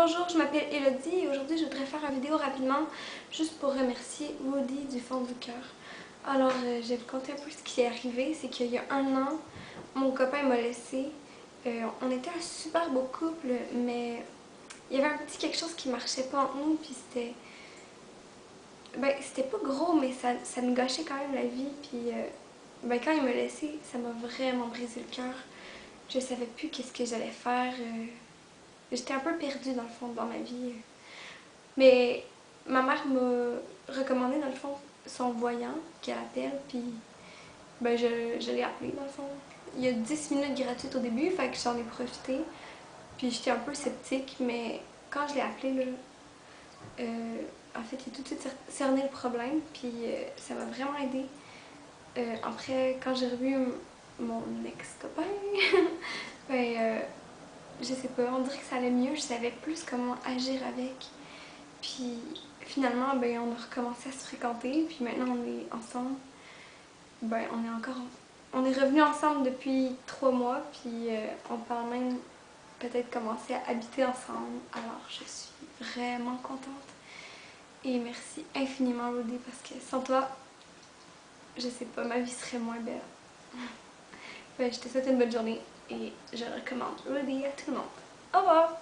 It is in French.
Bonjour, je m'appelle Elodie et aujourd'hui je voudrais faire une vidéo rapidement juste pour remercier Woody du fond du cœur. Alors, je vais vous conter un peu ce qui est arrivé. C'est qu'il y a un an, mon copain m'a laissé. On était un super beau couple, mais il y avait un petit quelque chose qui marchait pas entre nous, puis c'était... Ben, c'était pas gros, mais ça me gâchait quand même la vie, puis... Ben, quand il m'a laissé, ça m'a vraiment brisé le cœur. Je savais plus qu'est-ce que j'allais faire. J'étais un peu perdue dans le fond dans ma vie. Mais ma mère m'a recommandé dans le fond son voyant qu'elle appelle, puis ben je l'ai appelé dans le fond. Il y a 10 minutes gratuites au début, fait que j'en ai profité. Puis j'étais un peu sceptique, mais quand je l'ai appelé, là, en fait, il a tout de suite cerné le problème, puis ça m'a vraiment aidé. Après, quand j'ai revu mon ex-copain, ben, je sais pas, on dirait que ça allait mieux, je savais plus comment agir avec. Puis finalement, ben, on a recommencé à se fréquenter, puis maintenant on est ensemble. Ben, on est revenus ensemble depuis 3 mois, puis on parle même peut-être commencer à habiter ensemble. Alors je suis vraiment contente. Et merci infiniment Rudy parce que sans toi, je sais pas, ma vie serait moins belle. Ben, je te souhaite une bonne journée et je recommande Rudy à tout le monde. Au revoir!